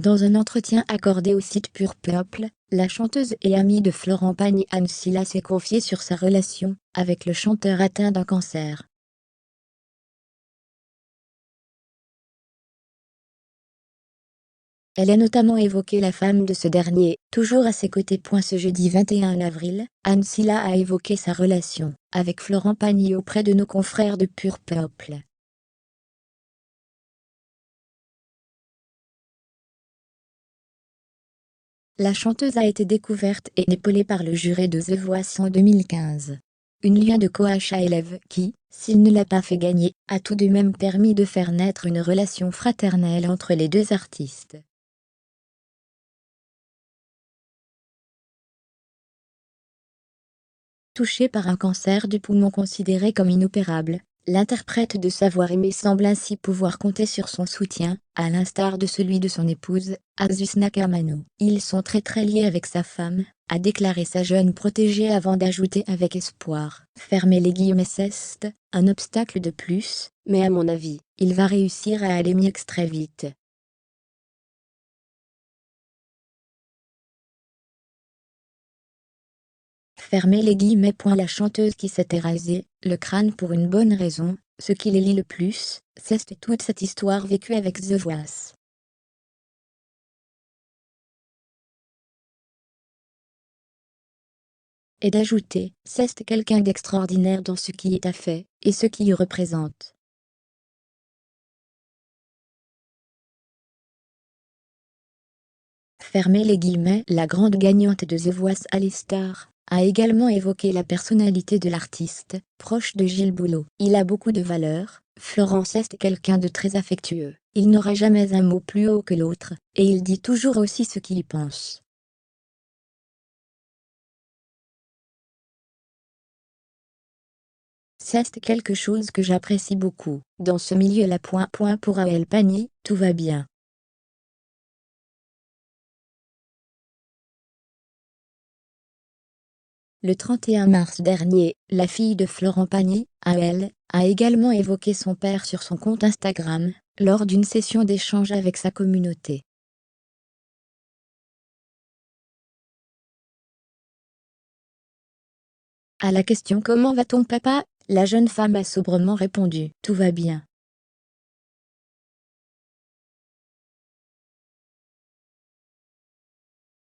Dans un entretien accordé au site Pure Peuple, la chanteuse et amie de Florent Pagny Anne Silla s'est confiée sur sa relation avec le chanteur atteint d'un cancer. Elle a notamment évoqué la femme de ce dernier, toujours à ses côtés. Ce jeudi 21 avril, Anne Silla a évoqué sa relation avec Florent Pagny auprès de nos confrères de Pure Peuple. La chanteuse a été découverte et épaulée par le jury de The Voice en 2015. Une lien de coach à élève qui, s'il ne l'a pas fait gagner, a tout de même permis de faire naître une relation fraternelle entre les deux artistes. Touchée par un cancer du poumon considéré comme inopérable, l'interprète de Savoir aimer semble ainsi pouvoir compter sur son soutien, à l'instar de celui de son épouse, Asus Nakamano. Ils sont très liés avec sa femme, a déclaré sa jeune protégée avant d'ajouter avec espoir. Fermez les guillemets, c'est un obstacle de plus, mais à mon avis, il va réussir à aller mieux très vite. Fermez les guillemets. La chanteuse qui s'était rasée le crâne pour une bonne raison, ce qui les lie le plus, c'est toute cette histoire vécue avec The Voice. Et d'ajouter, c'est quelqu'un d'extraordinaire dans ce qui est à fait, et ce qu'il représente. Fermez les guillemets. La grande gagnante de The Voice, Alistar, a également évoqué la personnalité de l'artiste, proche de Gilles Boulot. Il a beaucoup de valeur, Florent est quelqu'un de très affectueux, il n'aura jamais un mot plus haut que l'autre, et il dit toujours aussi ce qu'il pense. C'est quelque chose que j'apprécie beaucoup. Dans ce milieu-là. Pour Ael Pagny, tout va bien. Le 31 mars dernier, la fille de Florent Pagny, Ael, a également évoqué son père sur son compte Instagram, lors d'une session d'échange avec sa communauté. À la question «Comment va ton papa?», la jeune femme a sobrement répondu «Tout va bien».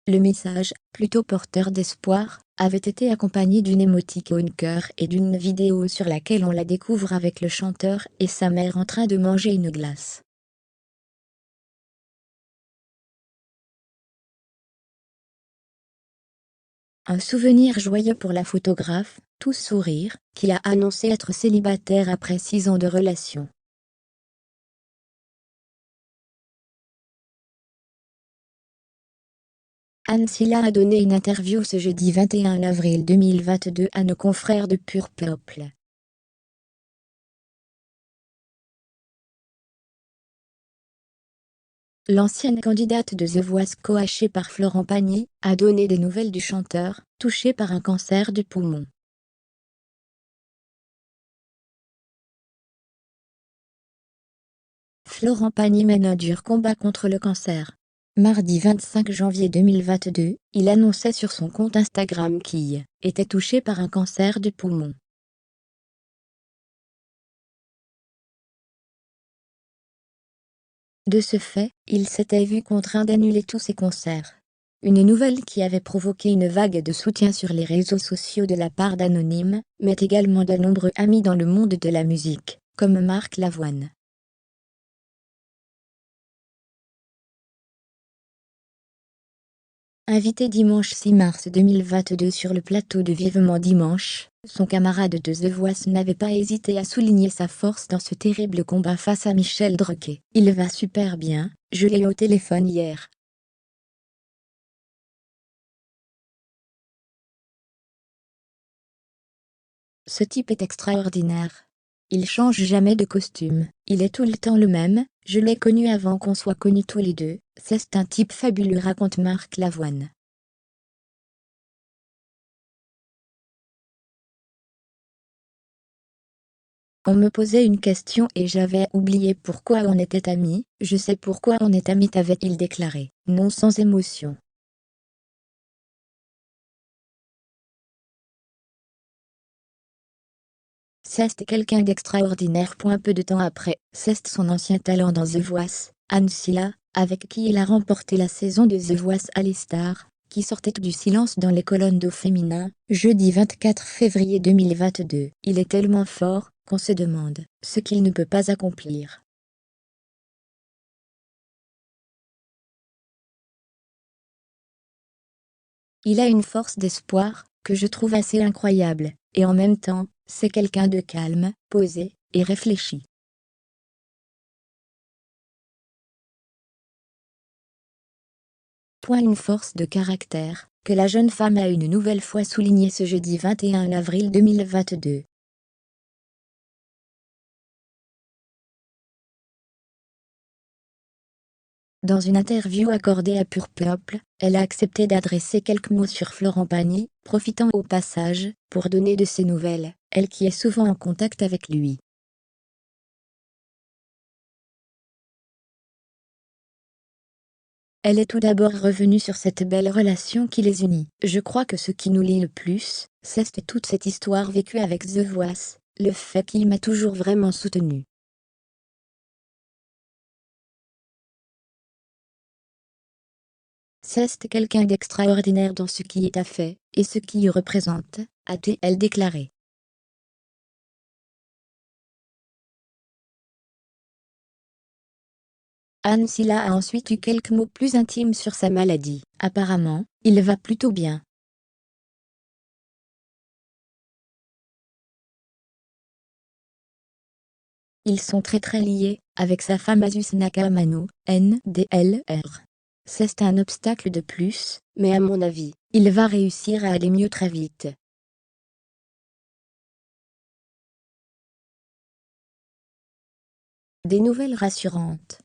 Le message, plutôt porteur d'espoir, avait été accompagné d'une émoticône cœur et d'une vidéo sur laquelle on la découvre avec le chanteur et sa mère en train de manger une glace. Un souvenir joyeux pour la photographe, tout sourire, qui a annoncé être célibataire après 6 ans de relation. Anne Silla a donné une interview ce jeudi 21 avril 2022 à nos confrères de Pure Peuple. L'ancienne candidate de The Voice, coachée par Florent Pagny, a donné des nouvelles du chanteur, touché par un cancer du poumon. Florent Pagny mène un dur combat contre le cancer. Mardi 25 janvier 2022, il annonçait sur son compte Instagram qu'il était touché par un cancer du poumon. De ce fait, il s'était vu contraint d'annuler tous ses concerts. Une nouvelle qui avait provoqué une vague de soutien sur les réseaux sociaux de la part d'anonymes, mais également de nombreux amis dans le monde de la musique, comme Marc Lavoine. Invité dimanche 6 mars 2022 sur le plateau de Vivement Dimanche, son camarade de The Voice n'avait pas hésité à souligner sa force dans ce terrible combat face à Michel Drucker. Il va super bien, je l'ai eu au téléphone hier. Ce type est extraordinaire. Il change jamais de costume, il est tout le temps le même, je l'ai connu avant qu'on soit connus tous les deux, c'est un type fabuleux, raconte Marc Lavoine. On me posait une question et j'avais oublié pourquoi on était amis. Je sais pourquoi on est amis, avait-il déclaré, non sans émotion. C'est quelqu'un d'extraordinaire. Peu de temps après, c'est son ancien talent dans The Voice, Anne Silla, avec qui il a remporté la saison de The Voice All-Star, qui sortait du silence dans les colonnes d'eau féminin, jeudi 24 février 2022. Il est tellement fort, qu'on se demande ce qu'il ne peut pas accomplir. Il a une force d'espoir, que je trouve assez incroyable, et en même temps, c'est quelqu'un de calme, posé, et réfléchi. Une force de caractère, que la jeune femme a une nouvelle fois souligné ce jeudi 21 avril 2022. Dans une interview accordée à Pure Peuple, elle a accepté d'adresser quelques mots sur Florent Pagny, profitant au passage, pour donner de ses nouvelles, elle qui est souvent en contact avec lui. Elle est tout d'abord revenue sur cette belle relation qui les unit. Je crois que ce qui nous lie le plus, c'est toute cette histoire vécue avec The Voice, le fait qu'il m'a toujours vraiment soutenue. C'est quelqu'un d'extraordinaire dans ce qui est à fait, et ce qu'il représente, a-t-elle déclaré. Anne Silla a ensuite eu quelques mots plus intimes sur sa maladie. Apparemment, il va plutôt bien. Ils sont très liés, avec sa femme Asus Nakamano, NDLR. C'est un obstacle de plus, mais à mon avis, il va réussir à aller mieux très vite. Des nouvelles rassurantes.